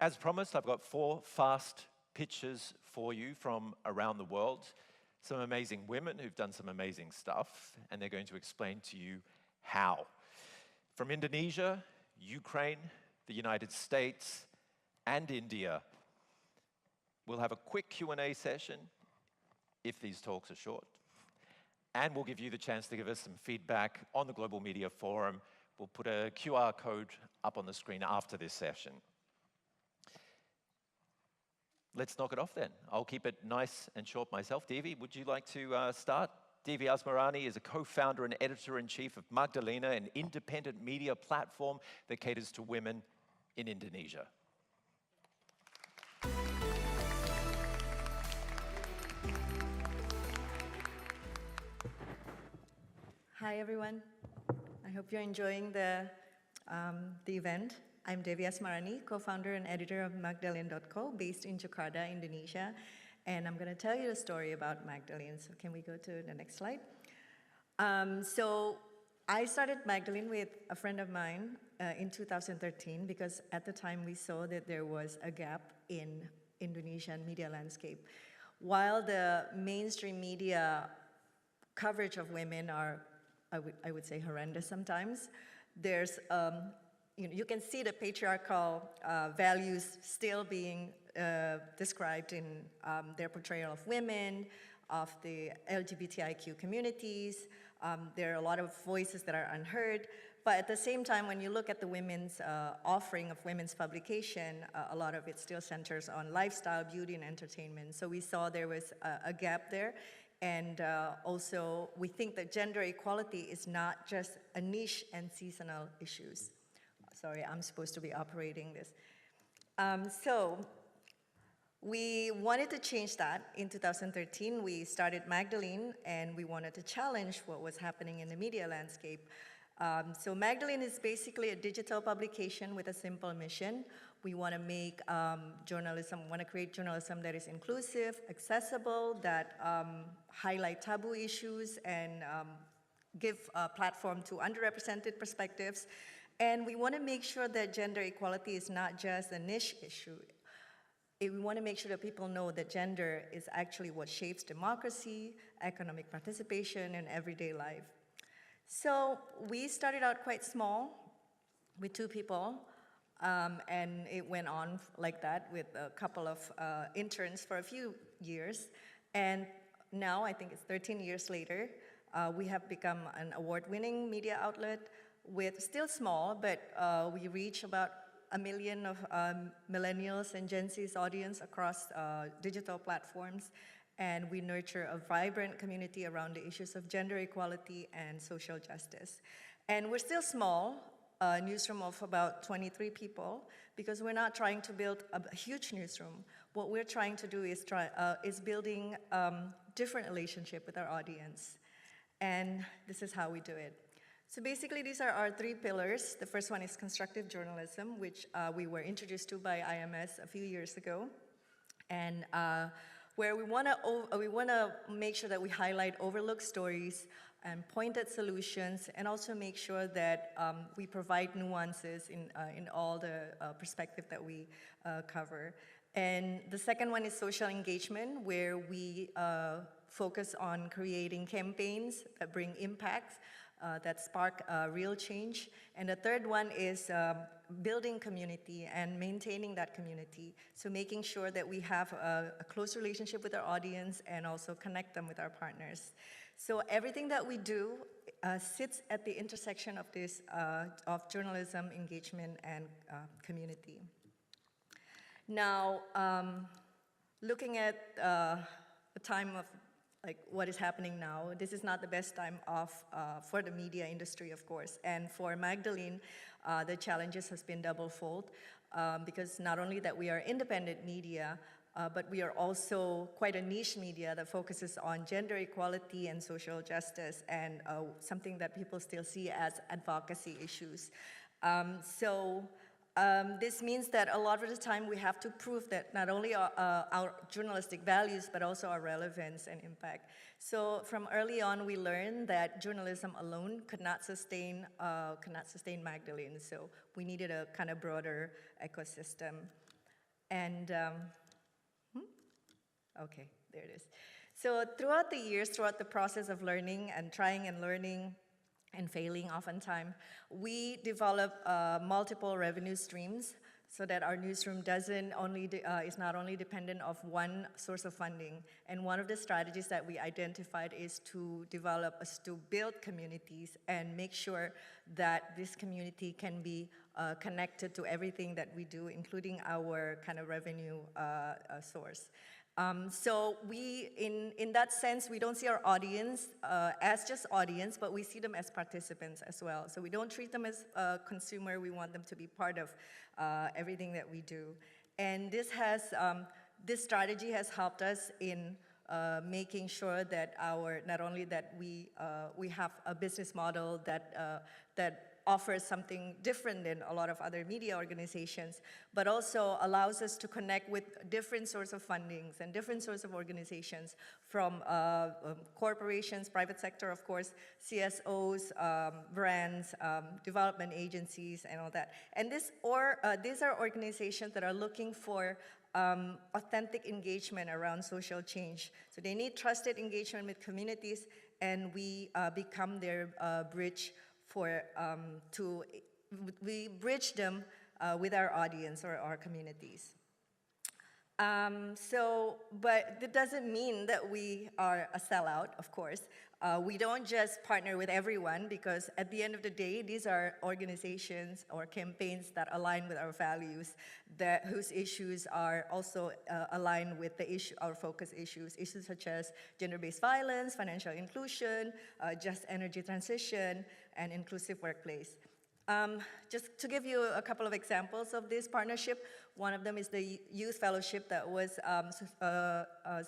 As promised, I've got 4 fast pitches for you from around the world. Some amazing women who've done some amazing stuff, and they're going to explain to you how. From Indonesia, Ukraine, the United States, and India. We'll have a quick Q&A session, if these talks are short. And we'll give you the chance to give us some feedback on the Global Media Forum. We'll put a QR code up on the screen after this session. Let's knock it off then. I'll keep it nice and short myself. Devi, would you like to start? Devi Asmarani is a co-founder and editor-in-chief of Magdalene, an independent media platform that caters to women in Indonesia. Hi, everyone. I hope you're enjoying the event. I'm Devi Asmarani, co-founder and editor of Magdalene.co, based in Jakarta, Indonesia. And I'm going to tell you a story about Magdalene. So can we go to the next slide? So I started Magdalene with a friend of mine in 2013 because at the time we saw that there was a gap in Indonesian media landscape. While the mainstream media coverage of women are, I would say, horrendous sometimes, there's you can see the patriarchal values still being described in their portrayal of women, of the LGBTIQ communities. There are a lot of voices that are unheard. But at the same time, when you look at the women's offering of women's publication, a lot of it still centers on lifestyle, beauty, and entertainment. So we saw there was a gap there. And also, we think that gender equality is not just a niche and seasonal issues. Sorry, I'm supposed to be operating this. So we wanted to change that. In 2013, we started Magdalene, and we wanted to challenge what was happening in the media landscape. So Magdalene is basically a digital publication with a simple mission. We want to make create journalism that is inclusive, accessible, that highlight taboo issues, and give a platform to underrepresented perspectives. And we want to make sure that gender equality is not just a niche issue. We want to make sure that people know that gender is actually what shapes democracy, economic participation, and everyday life. So we started out quite small with 2 people, and it went on like that with a couple of interns for a few years. And now, I think it's 13 years later, we have become an award-winning media outlet with still small, but we reach about 1 million of millennials and Gen Z's audience across digital platforms. And we nurture a vibrant community around the issues of gender equality and social justice. And we're still small, a newsroom of about 23 people, because we're not trying to build a huge newsroom. What we're trying to do is building different relationship with our audience. And this is how we do it. So basically, these are our 3 pillars. The first one is constructive journalism, which we were introduced to by IMS a few years ago. And where we want to make sure that we highlight overlooked stories and pointed solutions, and also make sure that we provide nuances in all the perspective that we cover. And the second one is social engagement, where we focus on creating campaigns that bring impact, that spark real change. And the third one is building community and maintaining that community. So making sure that we have a close relationship with our audience and also connect them with our partners. So everything that we do sits at the intersection of this, of journalism, engagement, and community. Now, looking at the time of what is happening now, this is not the best time for the media industry, of course. And for Magdalene, the challenges has been double-fold because not only that we are independent media, but we are also quite a niche media that focuses on gender equality and social justice, and something that people still see as advocacy issues. This means that a lot of the time we have to prove that not only our journalistic values, but also our relevance and impact. So from early on, we learned that journalism alone could not sustain Magdalene. So we needed a kind of broader ecosystem. And, okay, there it is. So throughout the years, throughout the process of learning and trying and learning and failing oftentimes, we develop multiple revenue streams so that our newsroom is not only dependent of one source of funding. And one of the strategies that we identified is to build communities and make sure that this community can be connected to everything that we do, including our kind of revenue source. So in that sense, we don't see our audience as just audience, but we see them as participants as well. So we don't treat them as a consumer. We want them to be part of everything that we do. And this strategy has helped us in making sure that not only that we have a business model that offers something different than a lot of other media organizations, but also allows us to connect with different sources of fundings and different sources of organizations from corporations, private sector, of course, CSOs, brands, development agencies, and all that. And these are organizations that are looking for authentic engagement around social change. So they need trusted engagement with communities, and we become their bridge we bridge them with our audience or our communities. But that doesn't mean that we are a sellout, of course. We don't just partner with everyone, because at the end of the day, these are organizations or campaigns that align with our values, whose issues are also aligned with our focus issues such as gender-based violence, financial inclusion, just energy transition, and inclusive workplace. Just to give you a couple of examples of this partnership, one of them is the Youth Fellowship that was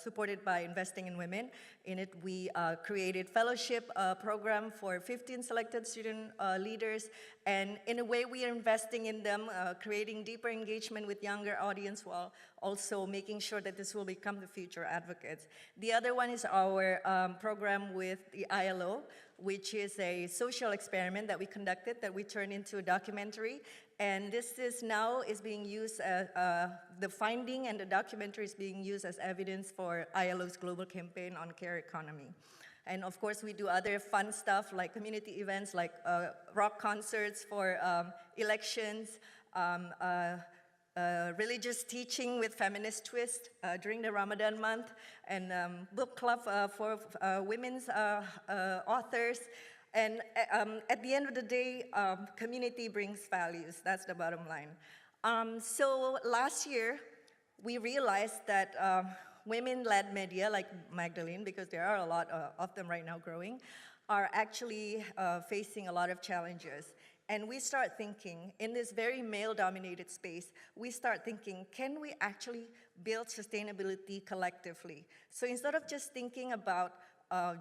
supported by Investing in Women. In it, we created fellowship program for 15 selected student leaders, and in a way, we are investing in them, creating deeper engagement with younger audience while also making sure that this will become the future advocates. The other one is our program with the ILO, which is a social experiment that we conducted that we turned into a documentary. And this is being used, the finding and the documentary is being used as evidence for ILO's global campaign on care economy. And of course, we do other fun stuff like community events, like rock concerts for elections, religious teaching with feminist twist during the Ramadan month, and book club for women's authors. And at the end of the day, community brings values. That's the bottom line. So last year, we realized that women-led media, like Magdalene, because there are a lot of them right now growing, are actually facing a lot of challenges. And we start thinking, in this very male-dominated space, we start thinking, can we actually build sustainability collectively? So instead of just thinking about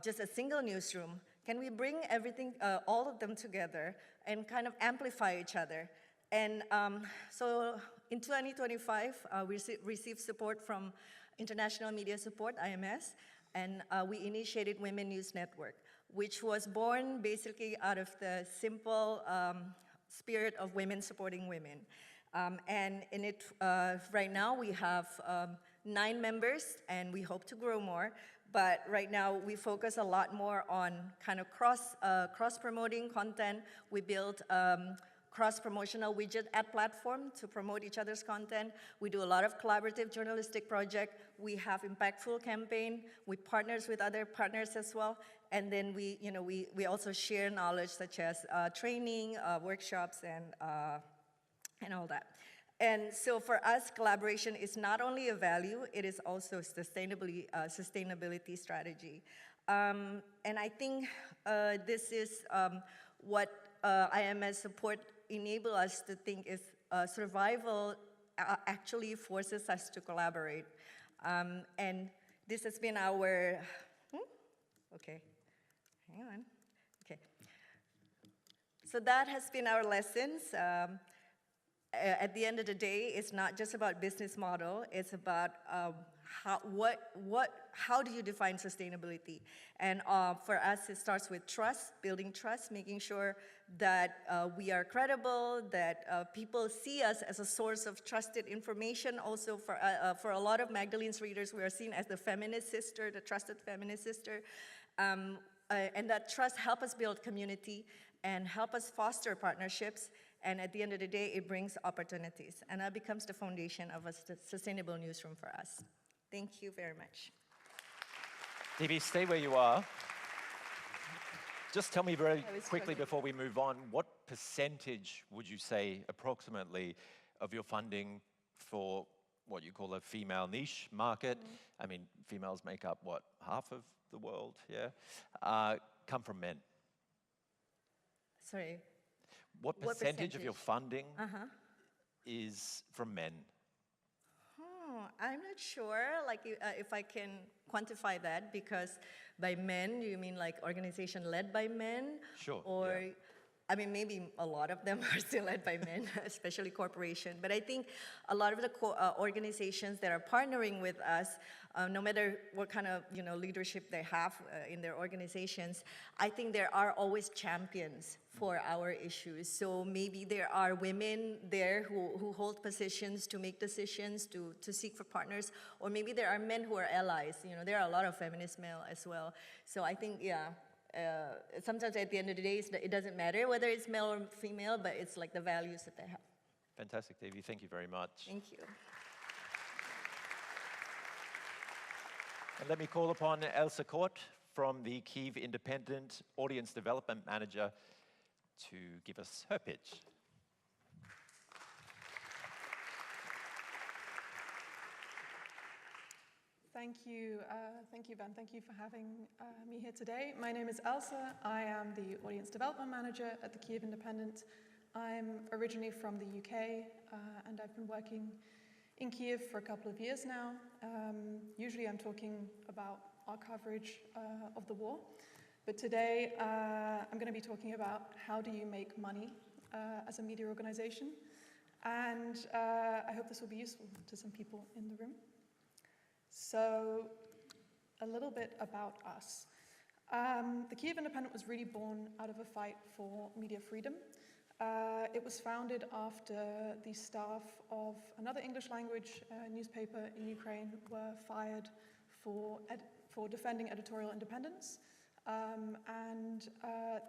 just a single newsroom, can we bring everything, all of them together and kind of amplify each other? And so in 2025, we received support from International Media Support, IMS, and we initiated Women News Network, which was born basically out of the simple spirit of women supporting women. And in it, right now we have 9 members, and we hope to grow more. But right now we focus a lot more on kind of cross-promoting content. We built cross-promotional widget ad platform to promote each other's content. We do a lot of collaborative journalistic project. We have impactful campaign. We partners with other partners as well. And then we also share knowledge such as training, workshops, and all that. And so for us, collaboration is not only a value, it is also sustainability strategy. And I think this is what IMS support enable us to think is survival actually forces us to collaborate. And this has been our, okay, hang on, okay. So that has been our lessons. At the end of the day, it's not just about business model, it's about how do you define sustainability? And for us, it starts with trust, building trust, making sure that we are credible, that people see us as a source of trusted information. Also, for a lot of Magdalene's readers, we are seen as the feminist sister, the trusted feminist sister. And that trust helps us build community and help us foster partnerships. And at the end of the day, it brings opportunities. And that becomes the foundation of a sustainable newsroom for us. Thank you very much. Devi, stay where you are. Just tell me very quickly before we move on, what percentage would you say approximately of your funding for what you call a female niche market? I mean, females make up, what, half of the world, yeah? Come from men? Sorry. What percentage of your funding is from men? I'm not sure, like, if I can quantify that, because by men, you mean like organization led by men? Sure. Or, yeah. I mean, maybe a lot of them are still led by men, especially corporation. But I think a lot of the organizations that are partnering with us, no matter what kind of leadership they have in their organizations, I think there are always champions for our issues. So maybe there are women there who hold positions to make decisions, to seek for partners, or maybe there are men who are allies. There are a lot of feminist male as well. So I think, yeah. Sometimes at the end of the day, it doesn't matter whether it's male or female, but it's like the values that they have. Fantastic, Devi. Thank you very much. Thank you. And let me call upon Elsa from the Kyiv Independent Audience Development Manager to give us her pitch. Thank you, Ben. Thank you for having me here today. My name is Elsa. I am the Audience Development Manager at the Kyiv Independent. I'm originally from the UK, and I've been working in Kyiv for a couple of years now. Usually I'm talking about our coverage of the war, but today I'm going to be talking about how do you make money as a media organization, and I hope this will be useful to some people in the room. So, a little bit about us. The Kyiv Independent was really born out of a fight for media freedom. It was founded after the staff of another English language newspaper in Ukraine were fired for defending editorial independence. And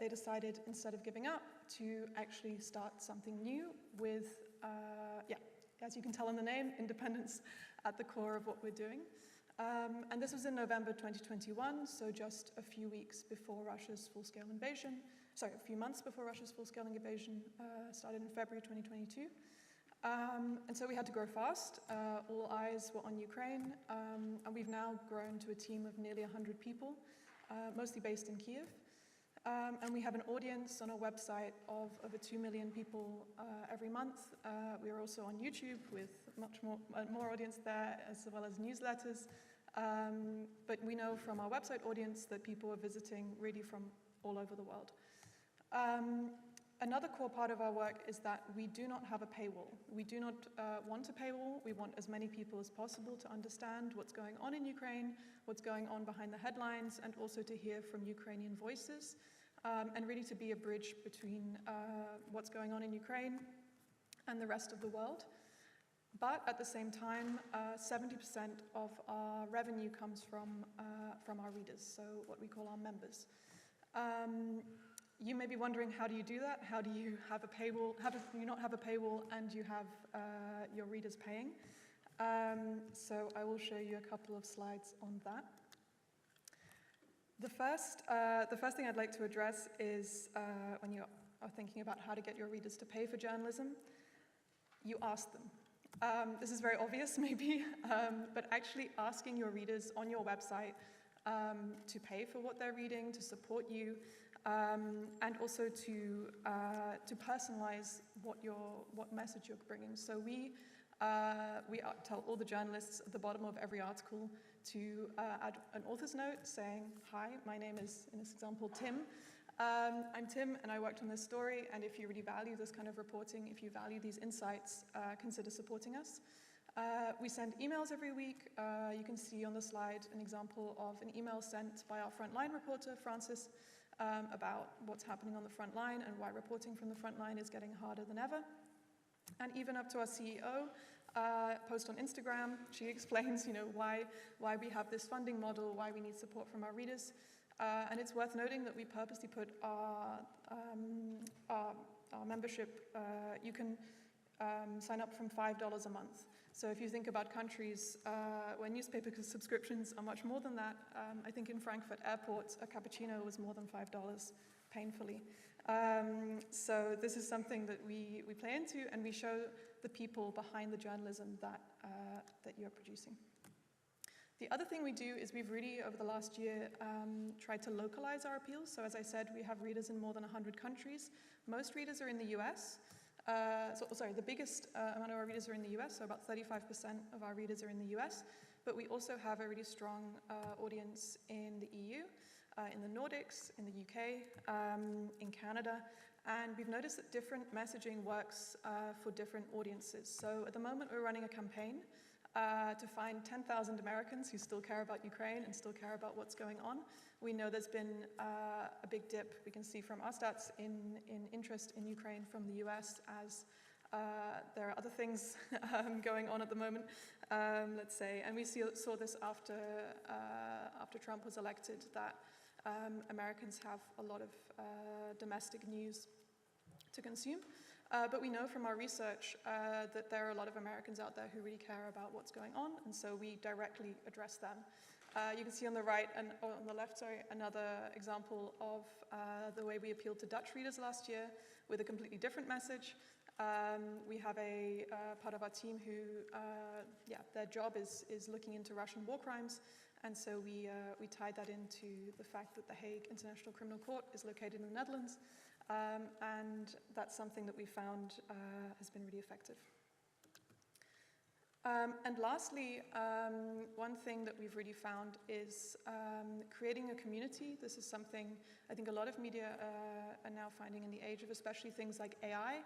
they decided, instead of giving up, to actually start something new with, as you can tell in the name, independence at the core of what we're doing. And this was in November 2021, so just a few weeks before Russia's full-scale invasion. Sorry, a few months before Russia's full-scale invasion started in February 2022. And so we had to grow fast. All eyes were on Ukraine, and we've now grown to a team of nearly 100 people, mostly based in Kyiv. And we have an audience on our website of over 2 million people every month. We are also on YouTube with much more audience there, as well as newsletters. But we know from our website audience that people are visiting really from all over the world. Another core part of our work is that we do not have a paywall. We do not want a paywall. We want as many people as possible to understand what's going on in Ukraine, what's going on behind the headlines, and also to hear from Ukrainian voices, and really to be a bridge between what's going on in Ukraine and the rest of the world. But at the same time, 70% of our revenue comes from our readers, so what we call our members. You may be wondering, how do you do that? How do you have a paywall? How do you not have a paywall and you have your readers paying? So I will show you a couple of slides on that. The first thing I'd like to address is when you are thinking about how to get your readers to pay for journalism, you ask them. This is very obvious, maybe, but actually asking your readers on your website to pay for what they're reading, to support you, and also to personalize what message you're bringing. So we tell all the journalists at the bottom of every article to add an author's note saying, "Hi, my name is, in this example, Tim. I'm Tim, and I worked on this story, and if you really value this kind of reporting, if you value these insights, consider supporting us." We send emails every week. You can see on the slide an example of an email sent by our frontline reporter, Francis, about what's happening on the front line and why reporting from the front line is getting harder than ever. And even up to our CEO, post on Instagram, she explains, why we have this funding model, why we need support from our readers. And it's worth noting that we purposely put our membership, you can sign up from $5 a month. So if you think about countries where newspaper subscriptions are much more than that, I think in Frankfurt Airport, a cappuccino was more than $5, painfully. So this is something that we play into, and we show the people behind the journalism that you are producing. The other thing we do is we've really, over the last year, tried to localize our appeals. So as I said, we have readers in more than 100 countries. Most readers are in the US. The biggest amount of our readers are in the US, so about 35% of our readers are in the US. But we also have a really strong audience in the EU, in the Nordics, in the UK, in Canada. And we've noticed that different messaging works for different audiences. So at the moment, we're running a campaign to find 10,000 Americans who still care about Ukraine and still care about what's going on. We know there's been a big dip, we can see from our stats, in interest in Ukraine from the US, as there are other things going on at the moment, let's say. And we saw this after Trump was elected, that Americans have a lot of domestic news to consume. But we know from our research that there are a lot of Americans out there who really care about what's going on, and so we directly address them. You can see on the right and on the left, another example of the way we appealed to Dutch readers last year with a completely different message. We have a part of our team who, their job is looking into Russian war crimes, and so we tied that into the fact that the Hague International Criminal Court is located in the Netherlands. And that's something that we found has been really effective. And lastly, one thing that we've really found is creating a community. This is something I think a lot of media are now finding in the age of especially things like AI,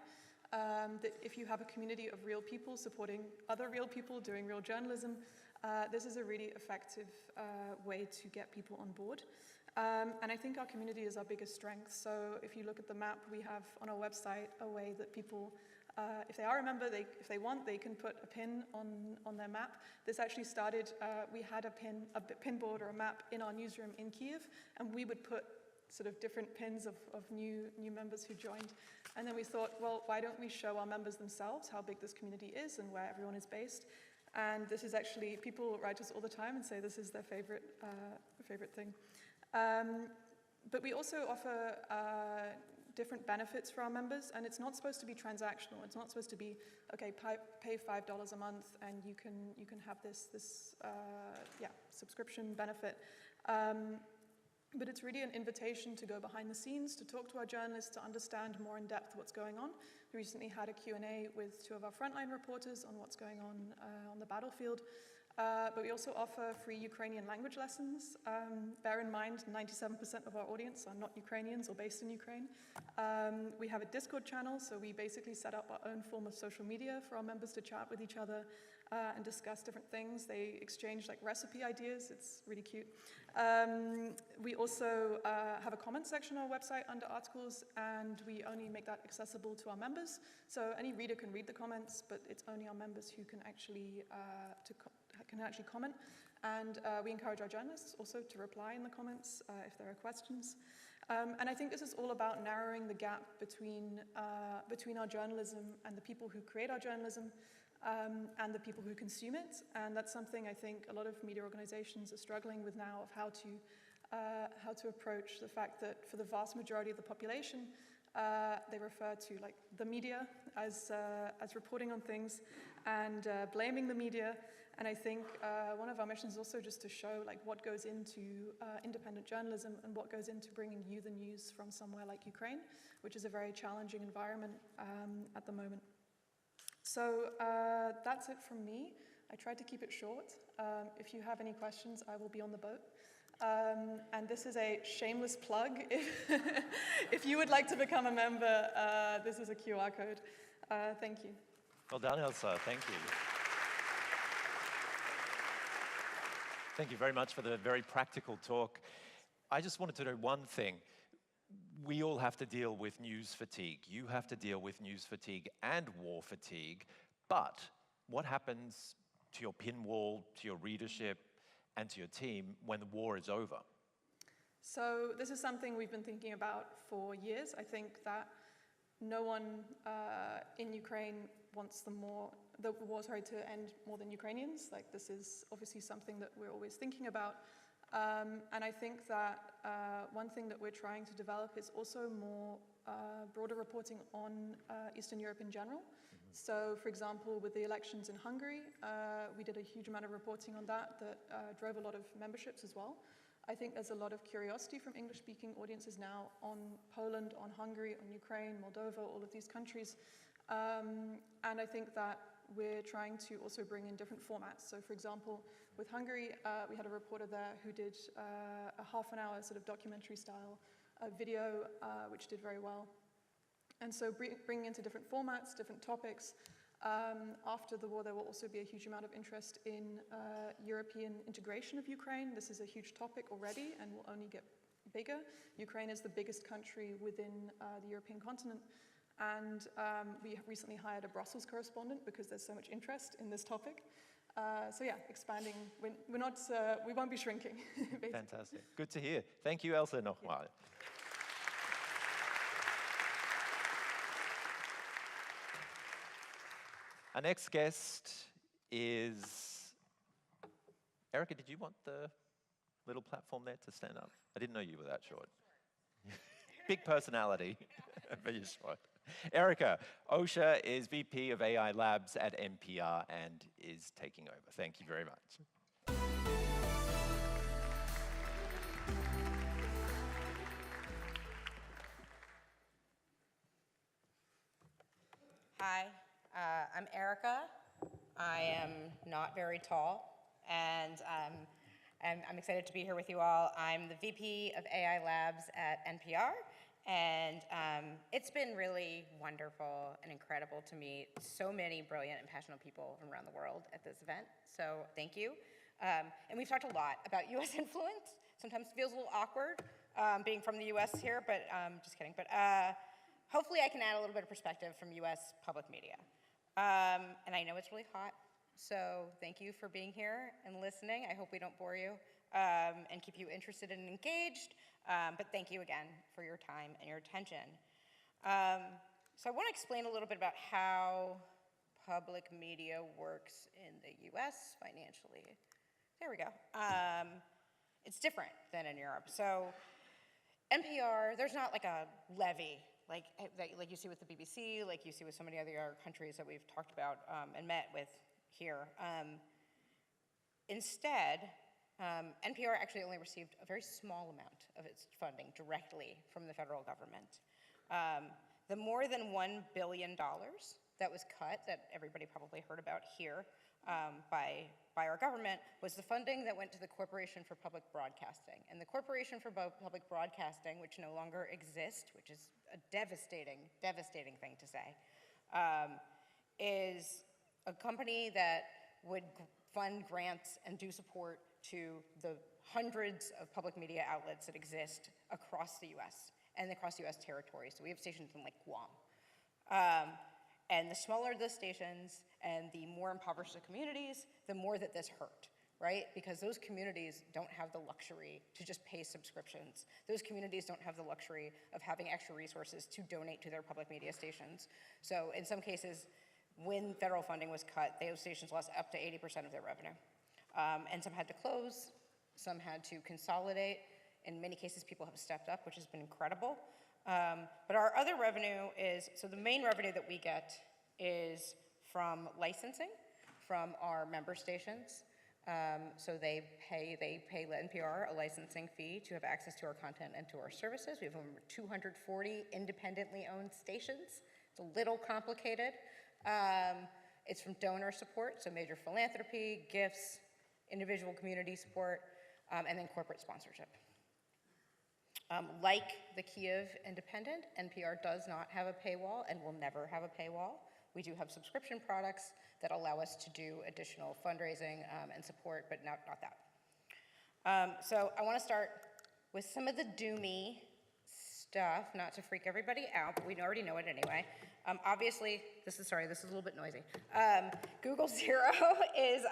that if you have a community of real people supporting other real people doing real journalism, this is a really effective way to get people on board. And I think our community is our biggest strength. So if you look at the map, we have on our website a way that people, if they are a member, if they want, they can put a pin on their map. This actually started, we had a pin board or a map in our newsroom in Kyiv, and we would put sort of different pins of new members who joined. And then we thought, well, why don't we show our members themselves how big this community is and where everyone is based? And this is actually, people write us all the time and say this is their favorite thing. But we also offer different benefits for our members, and it's not supposed to be transactional. It's not supposed to be, okay, pay $5 a month and you can have this subscription benefit. But it's really an invitation to go behind the scenes, to talk to our journalists, to understand more in depth what's going on. We recently had a Q&A with 2 of our frontline reporters on what's going on the battlefield. But we also offer free Ukrainian language lessons. Bear in mind, 97% of our audience are not Ukrainians or based in Ukraine. We have a Discord channel, so we basically set up our own form of social media for our members to chat with each other and discuss different things. They exchange like recipe ideas. It's really cute. We also have a comment section on our website under articles, and we only make that accessible to our members. So any reader can read the comments, but it's only our members who can actually comment. And we encourage our journalists also to reply in the comments if there are questions. And I think this is all about narrowing the gap between our journalism and the people who create our journalism and the people who consume it. And that's something I think a lot of media organizations are struggling with now, of how to approach the fact that for the vast majority of the population, they refer to like the media as reporting on things and blaming the media. And I think one of our missions is also just to show like what goes into independent journalism and what goes into bringing you the news from somewhere like Ukraine, which is a very challenging environment at the moment. So that's it from me. I tried to keep it short. If you have any questions, I will be on the boat. And this is a shameless plug. If you would like to become a member, this is a QR code. Thank you. Well done, Elsa. Thank you. Thank you very much for the very practical talk. I just wanted to know one thing. we all have to deal with news fatigue. You have to deal with news fatigue and war fatigue. But what happens to your pin wall, to your readership, and to your team when the war is over? So this is something we've been thinking about for years. I think that no one in Ukraine wants the war to end more than Ukrainians. Like, this is obviously something that we're always thinking about. And I think that one thing that we're trying to develop is also more broader reporting on Eastern Europe in general. So, for example, with the elections in Hungary, we did a huge amount of reporting on that drove a lot of memberships as well. I think there's a lot of curiosity from English-speaking audiences now on Poland, on Hungary, on Ukraine, Moldova, all of these countries. And I think that we're trying to also bring in different formats. So, for example, with Hungary, we had a reporter there who did a half-an-hour sort of documentary-style video, which did very well. And so bringing into different formats, different topics. After the war, there will also be a huge amount of interest in European integration of Ukraine. This is a huge topic already and will only get bigger. Ukraine is the biggest country within the European continent. And we have recently hired a Brussels correspondent because there's so much interest in this topic. So yeah, expanding. We won't be shrinking. Fantastic. Good to hear. Thank you, Elsa, nochmal. Yeah. Our next guest is... Erica, did you want the little platform there to stand up? I didn't know you were that short. Big personality, but you're short. Erica, Osha is VP of AI Labs at NPR and is taking over. Thank you very much. Hi, I'm Erica. I am not very tall, and I'm excited to be here with you all. I'm the VP of AI Labs at NPR. And it's been really wonderful and incredible to meet so many brilliant and passionate people from around the world at this event. So thank you. And we've talked a lot about US influence. Sometimes it feels a little awkward being from the US here, but just kidding. But hopefully I can add a little bit of perspective from US public media. And I know it's really hot, so thank you for being here and listening. I hope we don't bore you and keep you interested and engaged. But thank you again for your time and your attention. So I want to explain a little bit about how public media works in the US financially. There we go. It's different than in Europe. So NPR, there's not like a levy like you see with the BBC, like you see with so many other countries that we've talked about and met with here. Instead, NPR actually only received a very small amount of its funding directly from the federal government. The more than $1 billion that was cut, that everybody probably heard about here by our government, was the funding that went to the Corporation for Public Broadcasting. And the Corporation for Public Broadcasting, which no longer exists, which is a devastating, devastating thing to say, is a company that would fund grants and do support to the hundreds of public media outlets that exist across the US and across US territories. So we have stations in like Guam. And the smaller the stations and the more impoverished the communities, the more that this hurt, right? Because those communities don't have the luxury to just pay subscriptions. Those communities don't have the luxury of having extra resources to donate to their public media stations. So in some cases, when federal funding was cut, those stations lost up to 80% of their revenue. And some had to close, some had to consolidate. In many cases, people have stepped up, which has been incredible. But our other revenue is, so the main revenue that we get is from licensing from our member stations. So they pay NPR a licensing fee to have access to our content and to our services. We have over 240 independently owned stations. It's a little complicated. It's from donor support, so major philanthropy, gifts, individual community support, and then corporate sponsorship. Like the Kyiv Independent, NPR does not have a paywall and will never have a paywall. We do have subscription products that allow us to do additional fundraising and support, but not that. So I want to start with some of the doomy stuff, not to freak everybody out, but we already know it anyway. Obviously, this is a little bit noisy. Google Zero is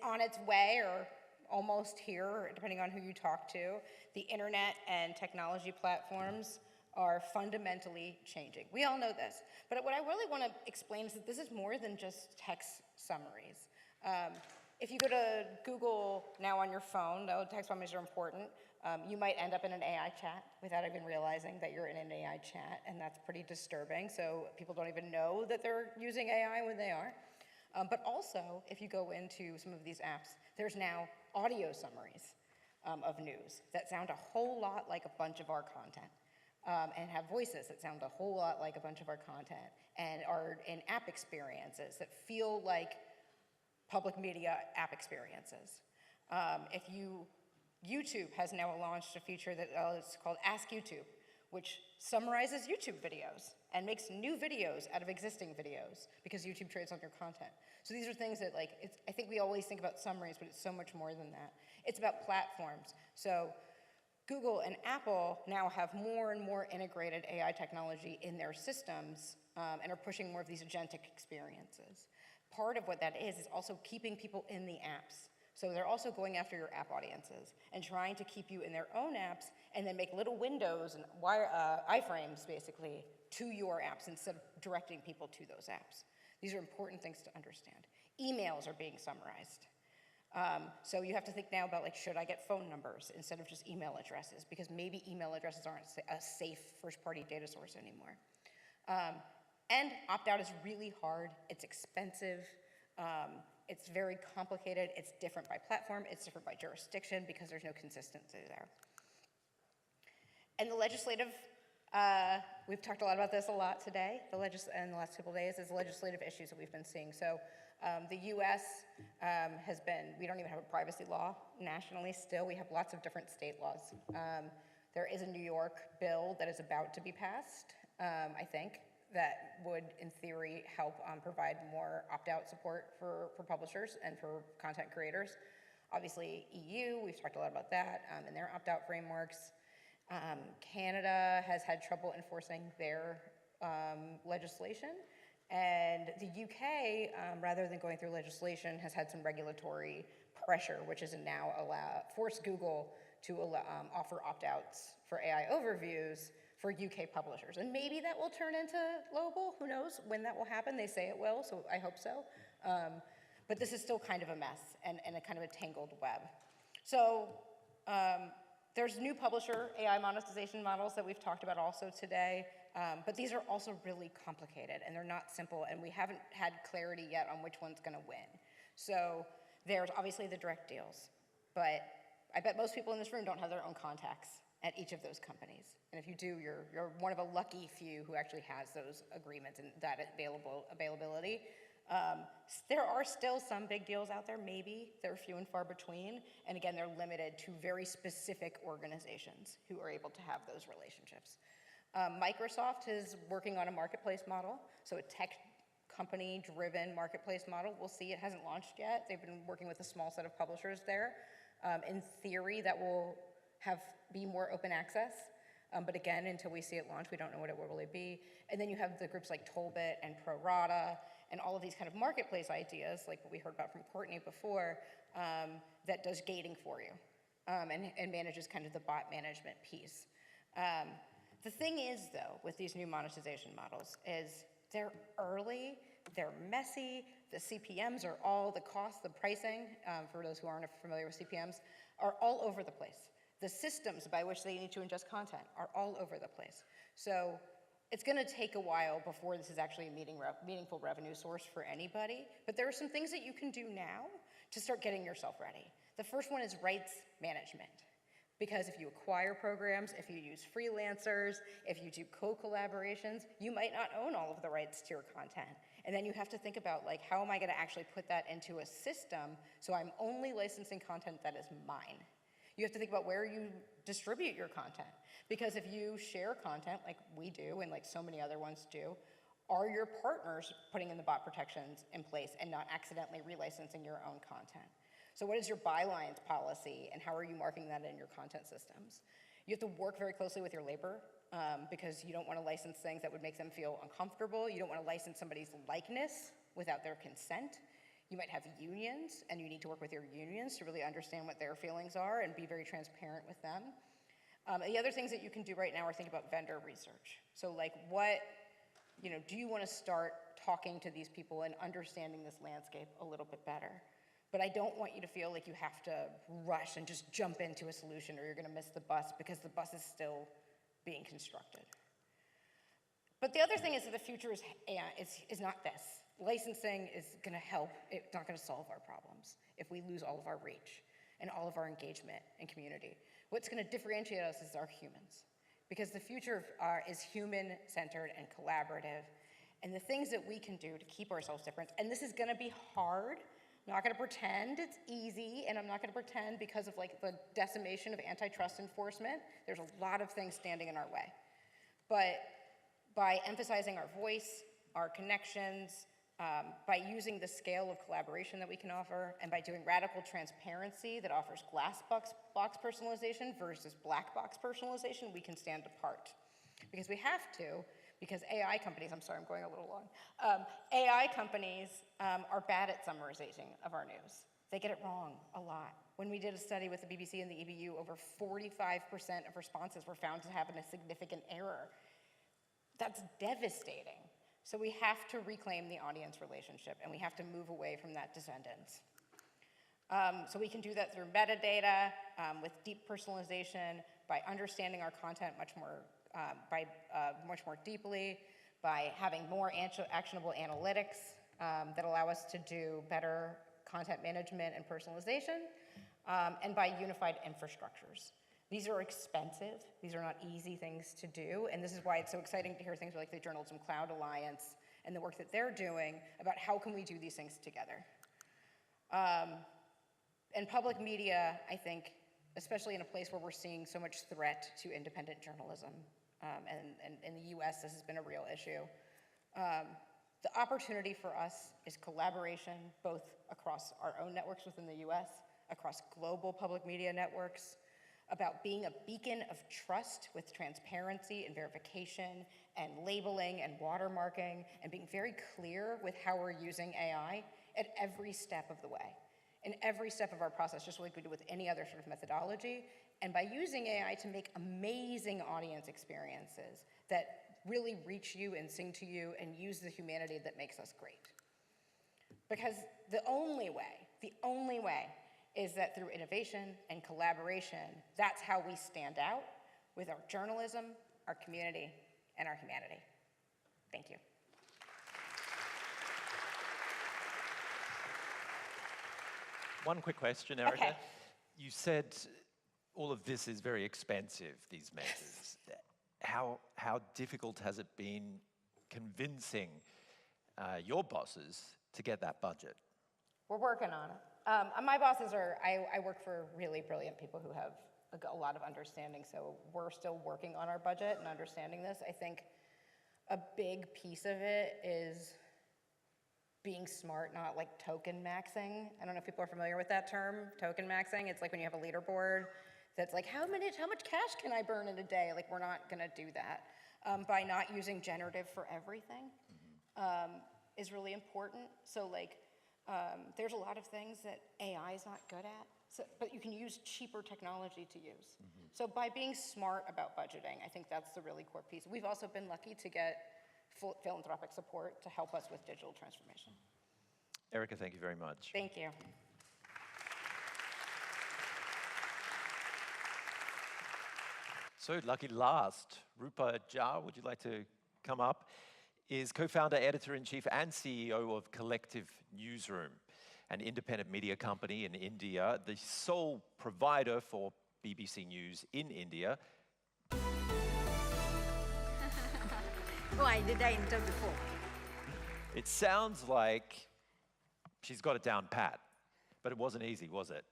on its way, or almost here, depending on who you talk to. The internet and technology platforms are fundamentally changing. We all know this. But what I really want to explain is that this is more than just text summaries. If you go to Google now on your phone, though text summaries are important, you might end up in an AI chat without even realizing that you're in an AI chat, and that's pretty disturbing. So people don't even know that they're using AI when they are. But also, if you go into some of these apps, there's now audio summaries of news that sound a whole lot like a bunch of our content, and have voices that sound a whole lot like a bunch of our content, and are in app experiences that feel like public media app experiences. YouTube has now launched a feature that is called Ask YouTube, which summarizes YouTube videos and makes new videos out of existing videos because YouTube trades on your content. So these are things that, like, I think we always think about summaries, but it's so much more than that. It's about platforms. So Google and Apple now have more and more integrated AI technology in their systems, and are pushing more of these agentic experiences. Part of what that is also keeping people in the apps. So they're also going after your app audiences and trying to keep you in their own apps, and then make little windows and iframes, basically, to your apps instead of directing people to those apps. These are important things to understand. Emails are being summarized. So you have to think now about, like, should I get phone numbers instead of just email addresses? Because maybe email addresses aren't a safe first-party data source anymore. And opt-out is really hard. It's expensive. It's very complicated. It's different by platform. It's different by jurisdiction because there's no consistency there. And the legislative, we've talked a lot about this today, in the last couple of days, is the legislative issues that we've been seeing. So the US we don't even have a privacy law nationally still. We have lots of different state laws. There is a New York bill that is about to be passed, I think, that would, in theory, help provide more opt-out support for publishers and for content creators. Obviously, EU, we've talked a lot about that, and their opt-out frameworks. Canada has had trouble enforcing their legislation. And the UK, rather than going through legislation, has had some regulatory pressure, which is now forced Google to offer opt-outs for AI overviews for UK publishers. And maybe that will turn into global. Who knows when that will happen? They say it will, so I hope so. But this is still kind of a mess and a kind of a tangled web. So there's new publisher AI monetization models that we've talked about also today. But these are also really complicated, and they're not simple, and we haven't had clarity yet on which one's going to win. So there's obviously the direct deals, but I bet most people in this room don't have their own contacts at each of those companies. And if you do, you're one of a lucky few who actually has those agreements and that availability. There are still some big deals out there, maybe. They're few and far between. And again, they're limited to very specific organizations who are able to have those relationships. Microsoft is working on a marketplace model, so a tech company-driven marketplace model. We'll see. It hasn't launched yet. They've been working with a small set of publishers there. In theory, that will be more open access. But again, until we see it launch, we don't know what it will really be. And then you have the groups like Tollbit and ProRata and all of these kind of marketplace ideas, like what we heard about from Courtney before, that does gating for you and manages kind of the bot management piece. The thing is, though, with these new monetization models is they're early, they're messy, the CPMs are all, the cost, the pricing, for those who aren't familiar with CPMs, are all over the place. The systems by which they need to ingest content are all over the place. So it's going to take a while before this is actually a meaningful revenue source for anybody, but there are some things that you can do now to start getting yourself ready. The first one is rights management. Because if you acquire programs, if you use freelancers, if you do co-collaborations, you might not own all of the rights to your content. And then you have to think about, like, how am I going to actually put that into a system so I'm only licensing content that is mine? You have to think about where you distribute your content. Because if you share content, like we do and like so many other ones do, are your partners putting in the bot protections in place and not accidentally relicensing your own content? So what is your bylines policy, and how are you marking that in your content systems? You have to work very closely with your labor because you don't want to license things that would make them feel uncomfortable. You don't want to license somebody's likeness without their consent. You might have unions, and you need to work with your unions to really understand what their feelings are and be very transparent with them. The other things that you can do right now are think about vendor research. So like do you want to start talking to these people and understanding this landscape a little bit better? But I don't want you to feel like you have to rush and just jump into a solution or you're going to miss the bus because the bus is still being constructed. But the other thing is that the future is not this. Licensing is going to help. It's not going to solve our problems if we lose all of our reach and all of our engagement and community. What's going to differentiate us is our humans, because the future is human-centered and collaborative, and the things that we can do to keep ourselves different, and this is going to be hard. I'm not going to pretend it's easy, and I'm not going to pretend because of like the decimation of antitrust enforcement, there's a lot of things standing in our way. But by emphasizing our voice, our connections, by using the scale of collaboration that we can offer, and by doing radical transparency that offers glass box personalization versus black box personalization, we can stand apart. Because we have to, because AI companies, I'm sorry, I'm going a little long. AI companies are bad at summarizing of our news. They get it wrong a lot. When we did a study with the BBC and the EBU, over 45% of responses were found to have a significant error. That's devastating. So we have to reclaim the audience relationship, and we have to move away from that descendants. So we can do that through metadata, with deep personalization, by understanding our content much more deeply, by having more actionable analytics that allow us to do better content management and personalization, and by unified infrastructures. These are expensive. These are not easy things to do, and this is why it's so exciting to hear things like the Journalism Cloud Alliance and the work that they're doing about how can we do these things together. And public media, I think, especially in a place where we're seeing so much threat to independent journalism, and in the US, this has been a real issue. The opportunity for us is collaboration, both across our own networks within the US, across global public media networks, about being a beacon of trust with transparency and verification and labeling and watermarking and being very clear with how we're using AI at every step of the way, in every step of our process, just like we do with any other sort of methodology, and by using AI to make amazing audience experiences that really reach you and sing to you and use the humanity that makes us great. Because the only way is that through innovation and collaboration, that's how we stand out with our journalism, our community, and our humanity. Thank you. One quick question, Erica. Okay. You said all of this is very expensive, these measures. How difficult has it been convincing your bosses to get that budget? We're working on it. My bosses I work for really brilliant people who have a lot of understanding, so we're still working on our budget and understanding this. I think a big piece of it is being smart, not like token maxing. I don't know if people are familiar with that term, token maxing. It's like when you have a leaderboard that's like, how much cash can I burn in a day? Like, we're not gonna do that. By not using generative for everything is really important. So like, there's a lot of things that AI is not good at, but you can use cheaper technology to use. So by being smart about budgeting, I think that's the really core piece. We've also been lucky to get philanthropic support to help us with digital transformation. Erica, thank you very much. Thank you. So lucky last, Rupa Jha, would you like to come up? Is co-founder, editor-in-chief, and CEO of Collective Newsroom, an independent media company in India, the sole provider for BBC News in India. Oh, I did that intro before. It sounds like she's got it down pat, but it wasn't easy, was it?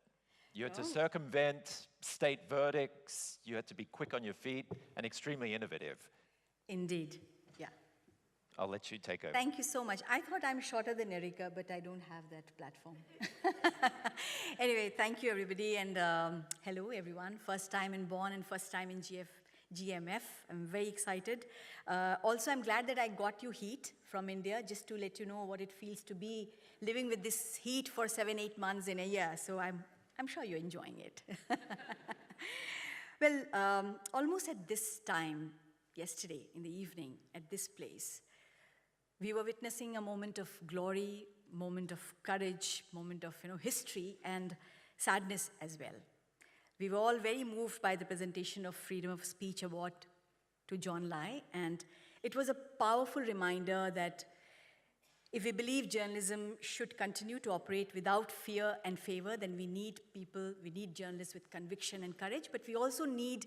You had to circumvent state verdicts, you had to be quick on your feet, and extremely innovative. Indeed, yeah. I'll let you take over. Thank you so much. I thought I'm shorter than Erika, but I don't have that platform. Anyway, thank you everybody, and hello everyone. First time in Bonn and first time in GMF. I'm very excited. Also, I'm glad that I got you heat from India, just to let you know what it feels to be living with this heat for 7-8 months in a year. So I'm sure you're enjoying it. Well, almost at this time, yesterday in the evening, at this place, we were witnessing a moment of glory, moment of courage, moment of history and sadness as well. We were all very moved by the presentation of Freedom of Speech Award to John Lai, and it was a powerful reminder that if we believe journalism should continue to operate without fear and favor, then we need people, we need journalists with conviction and courage, but we also need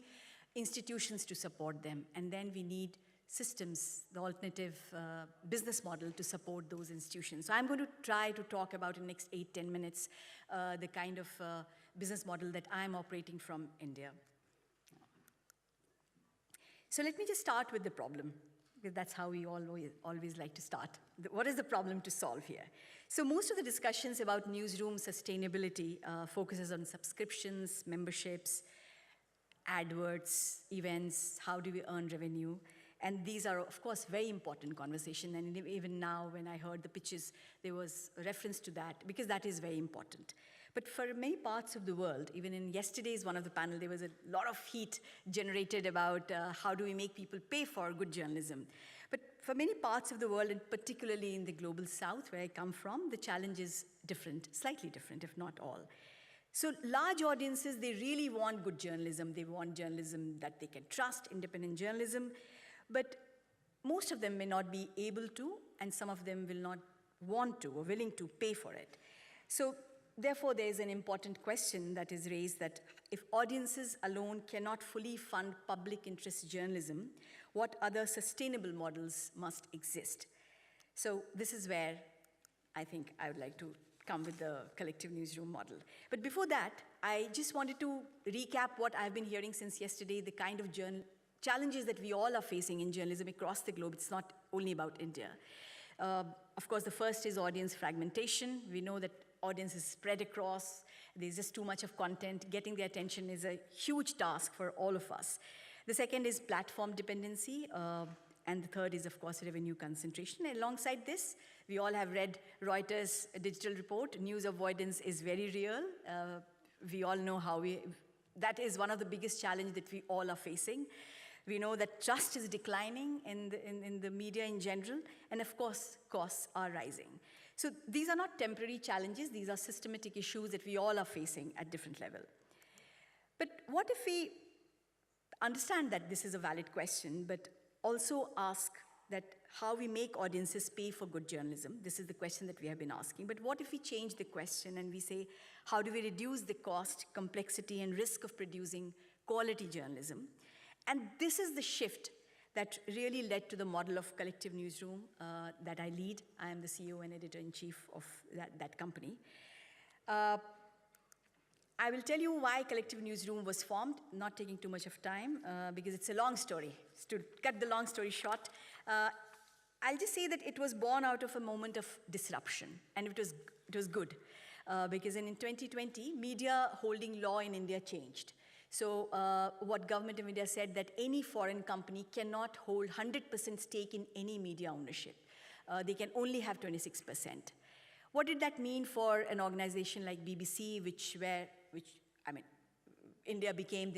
institutions to support them, and then we need systems, the alternative business model to support those institutions. So I'm going to try to talk about in the next 8-10 minutes the kind of business model that I'm operating from India. So let me just start with the problem, because that's how we always like to start. What is the problem to solve here? So most of the discussions about newsroom sustainability focuses on subscriptions, memberships, AdWords, events, how do we earn revenue? And these are, of course, very important conversation. And even now, when I heard the pitches, there was a reference to that, because that is very important. But for many parts of the world, even in yesterday's one of the panel, there was a lot of heat generated about how do we make people pay for good journalism. But for many parts of the world, and particularly in the global south, where I come from, the challenge is different, slightly different, if not all. So large audiences, they really want good journalism. They want journalism that they can trust, independent journalism. But most of them may not be able to, and some of them will not want to or willing to pay for it. So therefore, there is an important question that is raised, that if audiences alone cannot fully fund public interest journalism, what other sustainable models must exist? So this is where I think I would like to come with the collective newsroom model. But before that, I just wanted to recap what I've been hearing since yesterday, the kind of challenges that we all are facing in journalism across the globe. It's not only about India. Of course, the first is audience fragmentation. We know that audience is spread across. There's just too much of content. Getting their attention is a huge task for all of us. The second is platform dependency. And the third is, of course, revenue concentration. Alongside this, we all have read Reuters' digital report. News avoidance is very real. We all know how that is one of the biggest challenges that we all are facing. We know that trust is declining in the media in general, and of course, costs are rising. So these are not temporary challenges, these are systematic issues that we all are facing at different levels. But what if we understand that this is a valid question, but also ask that how we make audiences pay for good journalism? This is the question that we have been asking. But what if we change the question and we say, how do we reduce the cost, complexity, and risk of producing quality journalism? And this is the shift that really led to the model of collective newsroom that I lead. I am the CEO and editor-in-chief of that company. I will tell you why collective newsroom was formed, not taking too much of time, because it's a long story. To cut the long story short, I'll just say that it was born out of a moment of disruption, and it was good, because in 2020, media holding law in India changed. So what government of India said that any foreign company cannot hold 100% stake in any media ownership. They can only have 26%. What did that mean for an organization like BBC, India became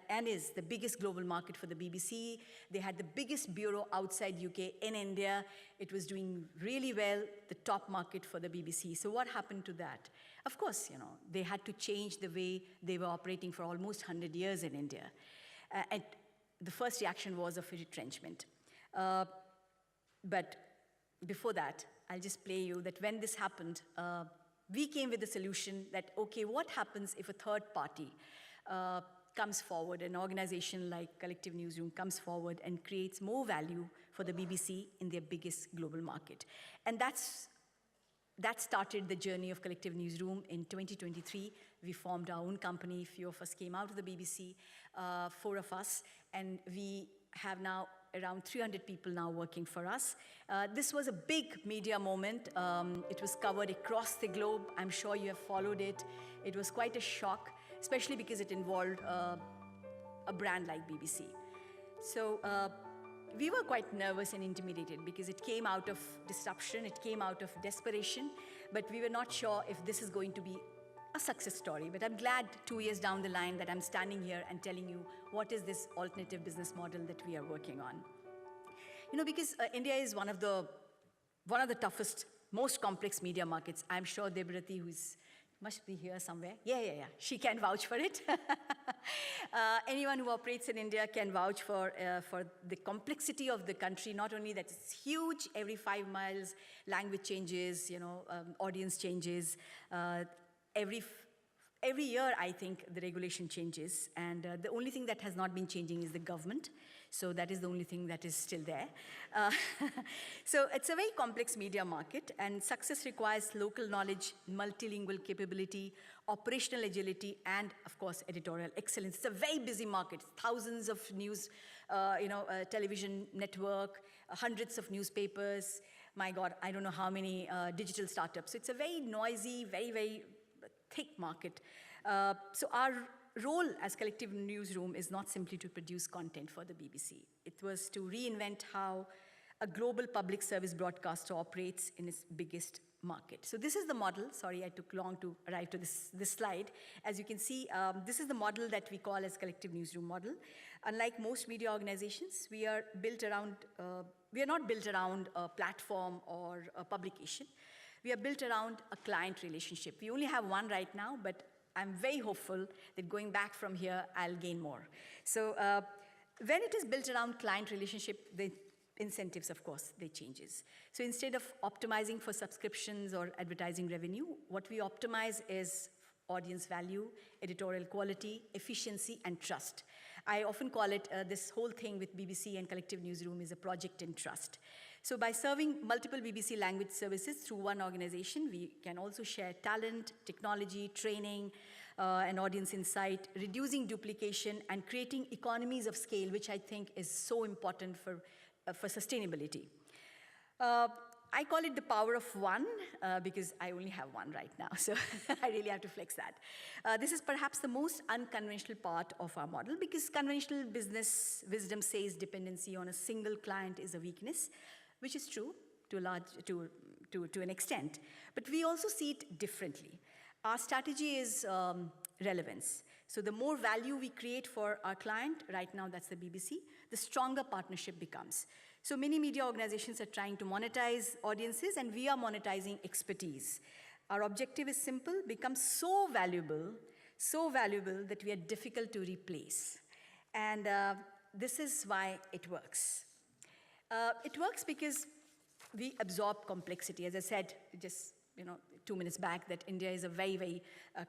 and is the biggest global market for the BBC. They had the biggest bureau outside UK in India. It was doing really well, the top market for the BBC. So what happened to that? Of course, they had to change the way they were operating for almost 100 years in India. And the first reaction was of retrenchment. But before that, I'll just play you that when this happened, we came with a solution that, okay, what happens if a third party comes forward, an organization like Collective Newsroom comes forward and creates more value for the BBC in their biggest global market? And that started the journey of Collective Newsroom. In 2023, we formed our own company. A few of us came out of the BBC, 4 of us, and we have now around 300 people now working for us. This was a big media moment. It was covered across the globe. I'm sure you have followed it. It was quite a shock, especially because it involved a brand like BBC. So we were quite nervous and intimidated because it came out of disruption, it came out of desperation, but we were not sure if this is going to be a success story. But I'm glad 2 years down the line that I'm standing here and telling you what is this alternative business model that we are working on. You know, because India is one of the toughest, most complex media markets. I'm sure Debrati, who's must be here somewhere. Yeah. She can vouch for it. Anyone who operates in India can vouch for the complexity of the country. Not only that it's huge, every 5 miles, language changes, audience changes. Every year, I think, the regulation changes. And the only thing that has not been changing is the government. So that is the only thing that is still there. So it's a very complex media market, and success requires local knowledge, multilingual capability, operational agility, and of course, editorial excellence. It's a very busy market. Thousands of news, television network, hundreds of newspapers. My God, I don't know how many digital startups. So it's a very noisy, very, very thick market. So our role as Collective Newsroom is not simply to produce content for the BBC. It was to reinvent how a global public service broadcaster operates in its biggest market. So this is the model. Sorry, I took long to arrive to this slide. As you can see, this is the model that we call as Collective Newsroom model. Unlike most media organizations, we are not built around a platform or a publication. We are built around a client relationship. We only have one right now, but I'm very hopeful that going back from here, I'll gain more. So when it is built around client relationship, the incentives, of course, they changes. So instead of optimizing for subscriptions or advertising revenue, what we optimize is audience value, editorial quality, efficiency, and trust. I often call it, this whole thing with BBC and Collective Newsroom is a project in trust. So by serving multiple BBC language services through one organization, we can also share talent, technology, training, and audience insight, reducing duplication and creating economies of scale, which I think is so important for sustainability. I call it the power of one because I only have one right now, so I really have to flex that. This is perhaps the most unconventional part of our model because conventional business wisdom says dependency on a single client is a weakness, which is true to an extent. But we also see it differently. Our strategy is relevance. So the more value we create for our client, right now that's the BBC, the stronger partnership becomes. So many media organizations are trying to monetize audiences, and we are monetizing expertise. Our objective is simple: become so valuable that we are difficult to replace. And this is why it works. It works because we absorb complexity. As I said just 2 minutes back, that India is a very, very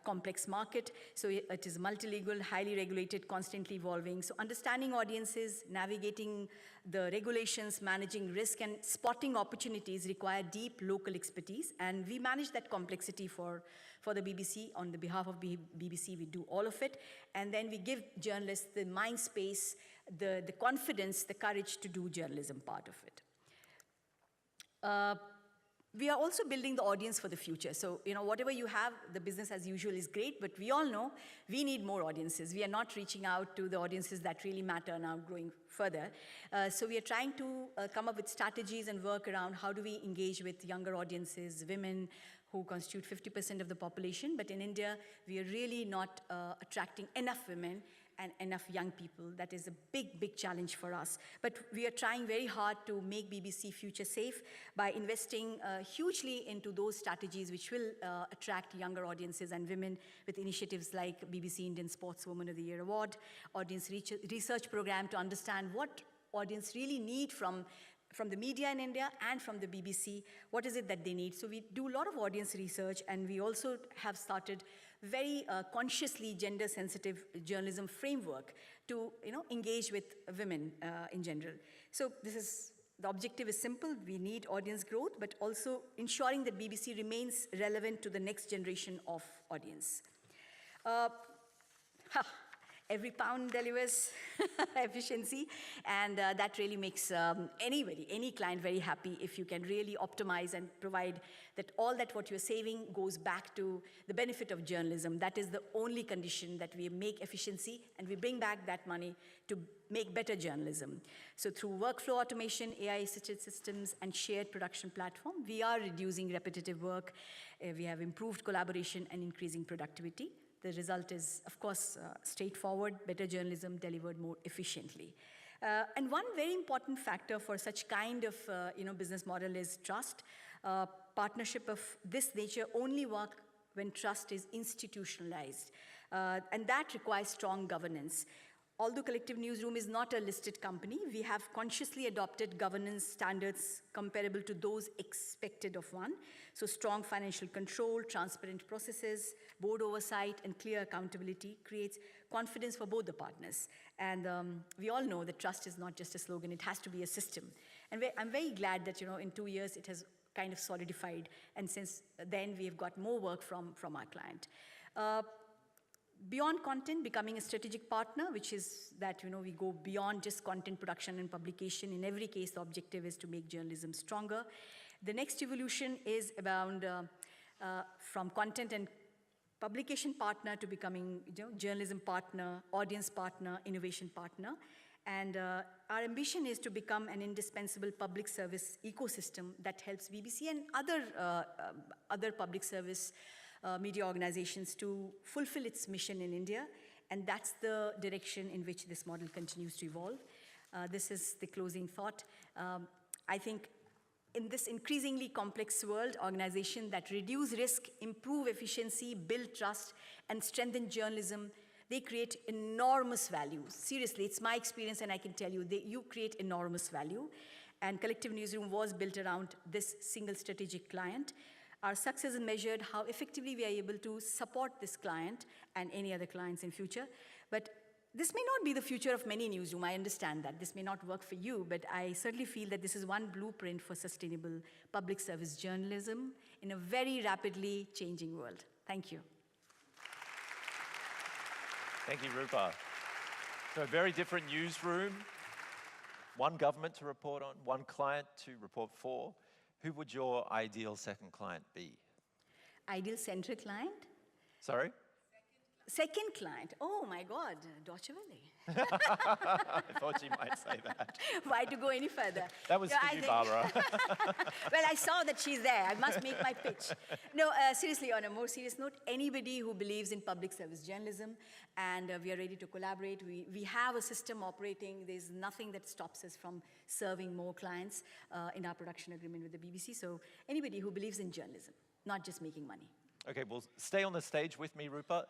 complex market. So it is multilingual, highly regulated, constantly evolving. So understanding audiences, navigating the regulations, managing risk, and spotting opportunities require deep local expertise. And we manage that complexity for the BBC. On the behalf of BBC, we do all of it. And then we give journalists the mind space, the confidence, the courage to do journalism part of it. We are also building the audience for the future. So, whatever you have, the business as usual is great, but we all know we need more audiences. We are not reaching out to the audiences that really matter now, growing further. So we are trying to come up with strategies and work around how do we engage with younger audiences, women who constitute 50% of the population. But in India, we are really not attracting enough women and enough young people. That is a big, big challenge for us. But we are trying very hard to make BBC future safe by investing hugely into those strategies which will attract younger audiences and women with initiatives like BBC Indian Sportswoman of the Year Award, audience research program to understand what audience really need from the media in India and from the BBC, what is it that they need. So we do a lot of audience research, and we also have started very consciously gender-sensitive journalism framework to engage with women in general. So the objective is simple. We need audience growth, but also ensuring that BBC remains relevant to the next generation of audience. Every pound delivers efficiency, and that really makes anybody, any client very happy if you can really optimize and provide that all that what you're saving goes back to the benefit of journalism. That is the only condition that we make efficiency, and we bring back that money to make better journalism. So through workflow automation, AI-assisted systems, and shared production platform, we are reducing repetitive work. We have improved collaboration and increasing productivity. The result is, of course, straightforward, better journalism delivered more efficiently. And one very important factor for such kind of business model is trust. Partnership of this nature only work when trust is institutionalized. And that requires strong governance. Although Collective Newsroom is not a listed company, we have consciously adopted governance standards comparable to those expected of one. So strong financial control, transparent processes, board oversight, and clear accountability creates confidence for both the partners. And we all know that trust is not just a slogan, it has to be a system. And I'm very glad that in 2 years it has kind of solidified. And since then, we have got more work from our client. Beyond content, becoming a strategic partner, which is that we go beyond just content production and publication. In every case, the objective is to make journalism stronger. The next evolution is about from content and publication partner to becoming journalism partner, audience partner, innovation partner. And our ambition is to become an indispensable public service ecosystem that helps BBC and other public service media organizations to fulfill its mission in India, and that's the direction in which this model continues to evolve. This is the closing thought. I think in this increasingly complex world, organizations that reduce risk, improve efficiency, build trust, and strengthen journalism, they create enormous value. Seriously, it's my experience, and I can tell you, you create enormous value. And Collective Newsroom was built around this single strategic client. Our success is measured how effectively we are able to support this client and any other clients in future. But this may not be the future of many newsrooms. I understand that. This may not work for you, but I certainly feel that this is one blueprint for sustainable public service journalism in a very rapidly changing world. Thank you. Thank you, Rupa. So a very different newsroom, one government to report on, one client to report for. Who would your ideal second client be? Ideal center client? Sorry? Second client. Oh my God, Deutsche Welle. I thought you might say that. Why to go any further? That was for you, Barbara. Well, I saw that she's there. I must make my pitch. No, seriously, on a more serious note, anybody who believes in public service journalism, and we are ready to collaborate. We have a system operating. There's nothing that stops us from serving more clients in our production agreement with the BBC. So anybody who believes in journalism, not just making money. Okay, well, stay on the stage with me, Rupa.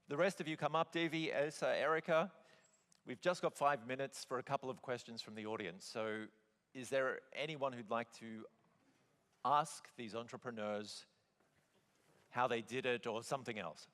The rest of you come up, Devi, Elsa, Erica. We've just got 5 minutes for a couple of questions from the audience. So is there anyone who'd like to ask these entrepreneurs how they did it or something else?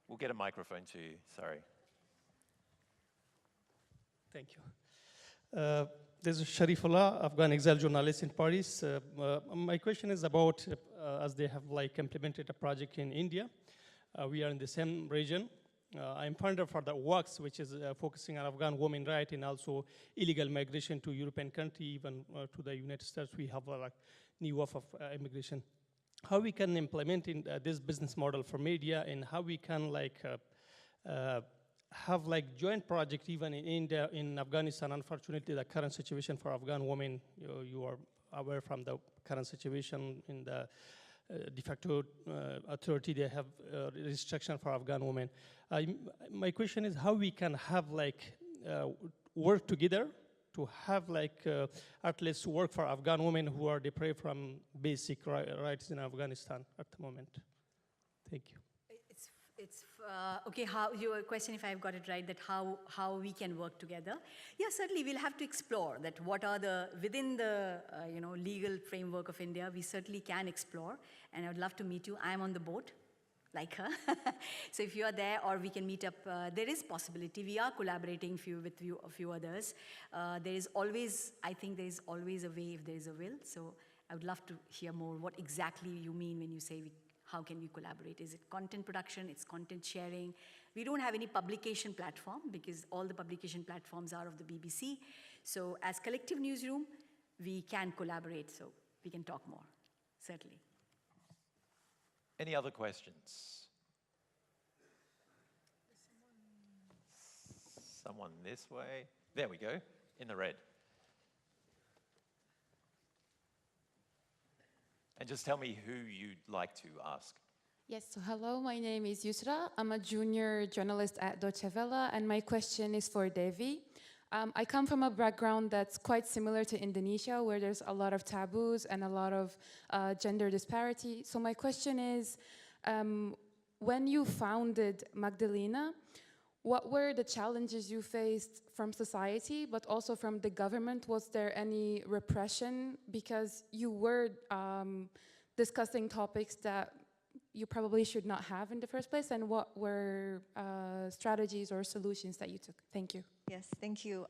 We'll get a microphone to you, sorry. Thank you. This is Sharifullah, Afghan exile journalist in Paris. My question is about, as they have implemented a project in India, we are in the same region. I'm founder for the WORKS, which is focusing on Afghan women rights and also illegal migration to European country, even to the United States. We have a new wave of immigration. How we can implement in this business model for media, and how we can have joint project even in India, in Afghanistan. Unfortunately, the current situation for Afghan women, you are aware from the current situation in the de facto authority, they have restriction for Afghan women. My question is how we can have work together to have at least work for Afghan women who are deprived from basic rights in Afghanistan at the moment. Thank you. It's okay, your question, if I've got it right, that how we can work together. Yeah, certainly we'll have to explore that what are within the legal framework of India, we certainly can explore, and I would love to meet you. I'm on the board. like her. So if you are there, or we can meet up, there is possibility. We are collaborating with a few others. There is always, I think there is always a way if there is a will. So I would love to hear more what exactly you mean when you say how can we collaborate? Is it content production? It's content sharing? We don't have any publication platform because all the publication platforms are of the BBC. So as Collective Newsroom, we can collaborate, so we can talk more, certainly. Any other questions? Someone this way. There we go, in the red. And just tell me who you'd like to ask. Yes, so hello, my name is Yusra. I'm a junior journalist at Deutsche Welle, and my question is for Devi. I come from a background that's quite similar to Indonesia, where there's a lot of taboos and a lot of gender disparity. So my question is, when you founded Magdalene, what were the challenges you faced from society, but also from the government? Was there any repression? Because you were discussing topics that you probably should not have in the first place, and what were strategies or solutions that you took? Thank you. Yes, thank you.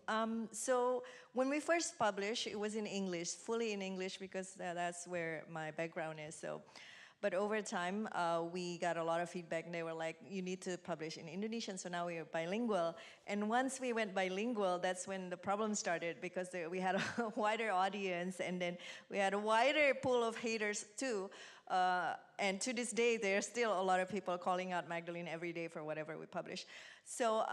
So when we first published, it was in English, fully in English, because that's where my background is. But over time, we got a lot of feedback, and they were like, you need to publish in Indonesian, so now we are bilingual. And once we went bilingual, that's when the problem started, because we had a wider audience, and then we had a wider pool of haters too. And to this day, there are still a lot of people calling out Magdalene every day for whatever we publish. So,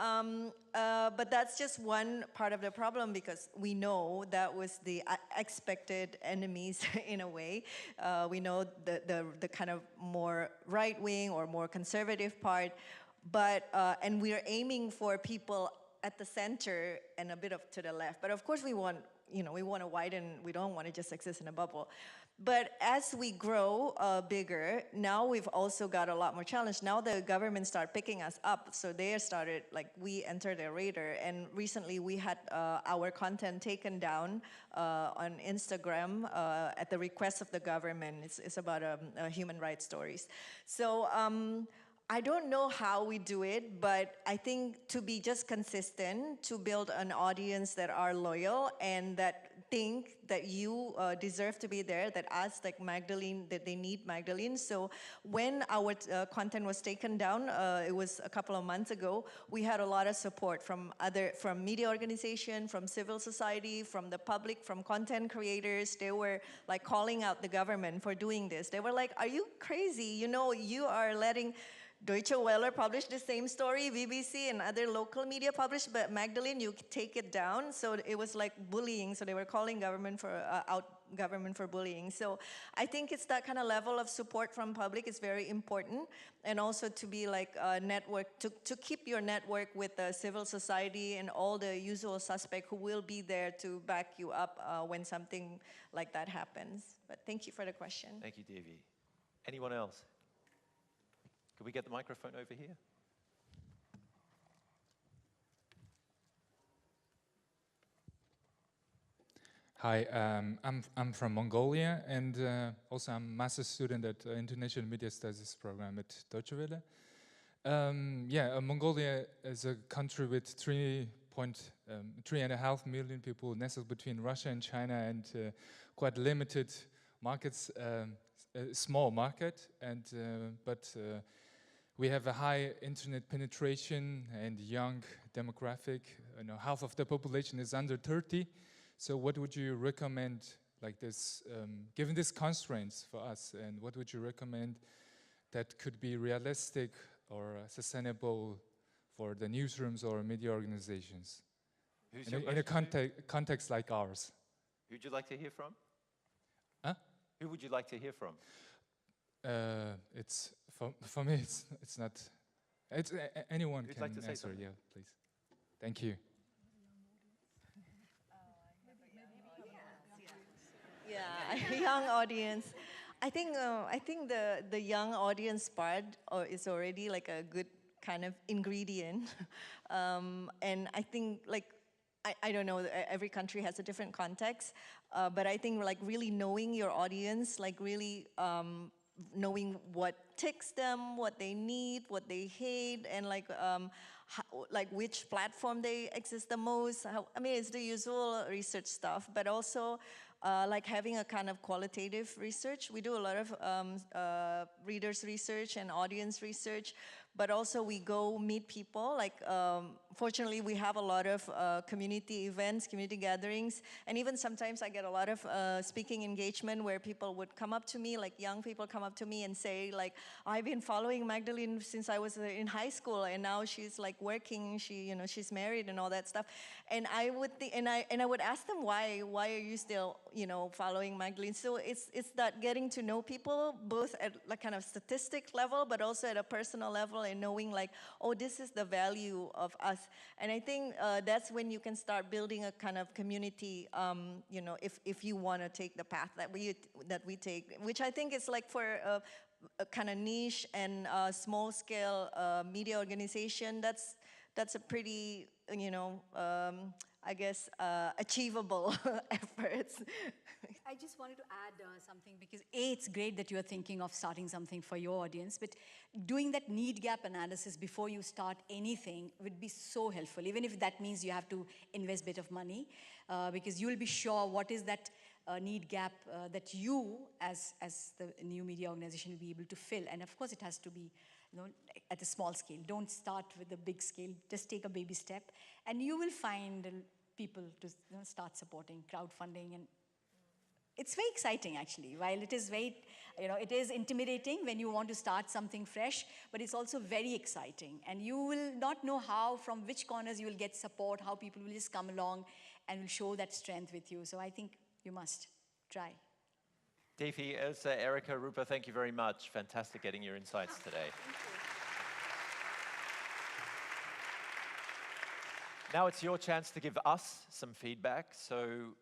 but that's just one part of the problem, because we know that was the expected enemies in a way. We know the kind of more right-wing or more conservative part, but, and we are aiming for people at the center and a bit of to the left. But of course we want, we want to widen, we don't want to just exist in a bubble. But as we grow bigger, now we've also got a lot more challenge. Now the government start picking us up, so they started, like, we enter their radar. And recently we had our content taken down on Instagram at the request of the government. It's about human rights stories. So I don't know how we do it, but I think to be just consistent, to build an audience that are loyal and that think that you deserve to be there, that us, like Magdalene, that they need Magdalene. So when our content was taken down, it was a couple of months ago, we had a lot of support from media organization, from civil society, from the public, from content creators. They were like calling out the government for doing this. They were like, are you crazy? You are letting Deutsche Welle published the same story, BBC and other local media published, but Magdalene, you take it down. So it was like bullying. So they were calling government for bullying. So I think it's that kind of level of support from public is very important, and also to be like a network, to keep your network with the civil society and all the usual suspects who will be there to back you up when something like that happens. But thank you for the question. Thank you, Devi. Anyone else? Could we get the microphone over here? Hi, I'm from Mongolia, and also I'm a master's student at International Media Studies program at Deutsche Welle. Mongolia is a country with 3.5 million people nestled between Russia and China, and quite limited markets, a small market, and but we have a high internet penetration and young demographic. Half of the population is under 30. So what would you recommend, like this, given these constraints for us, and what would you recommend that could be realistic or sustainable for the newsrooms or media organizations in a context like ours? Who'd you like to hear from? Huh? Who would you like to hear from? It's for me. It's not. It's anyone Who'd can like to say answer. something? Yeah, please. Thank you. Yeah, young audience. I think the young audience part is already like a good kind of ingredient, and I think like I don't know, every country has a different context, but I think like really knowing your audience, like really knowing what ticks them, what they need, what they hate, and like which platform they exist the most. I mean, it's the usual research stuff, but also like having a kind of qualitative research. We do a lot of readers research and audience research, but also we go meet people. Like, fortunately, we have a lot of community events, community gatherings, and even sometimes I get a lot of speaking engagement where people would come up to me, like young people come up to me and say, like, I've been following Magdalene since I was in high school, and now she's like working, she's married and all that stuff. And I would I would ask them, why are you still following Magdalene? So it's that getting to know people both at like kind of statistic level, but also at a personal level, and knowing like, oh, this is the value of us. And I think that's when you can start building a kind of community, if you want to take the path that we take, which I think is like for a kind of niche and small scale media organization, that's a pretty, I guess, achievable efforts. I just wanted to add something because it's great that you're thinking of starting something for your audience, but doing that need gap analysis before you start anything would be so helpful, even if that means you have to invest a bit of money, because you'll be sure what is that need gap that you, as the new media organization, will be able to fill. And of course, it has to be at a small scale. Don't start with a big scale. Just take a baby step, and you will find people to start supporting crowdfunding. And it's very exciting, actually. While it is very, it is intimidating when you want to start something fresh, but it's also very exciting. And you will not know from which corners you will get support, how people will just come along and will show that strength with you. So I think you must try. Devi, Elsa, Erica, Rupa, thank you very much. Fantastic getting your insights today. Now it's your chance to give us some feedback. So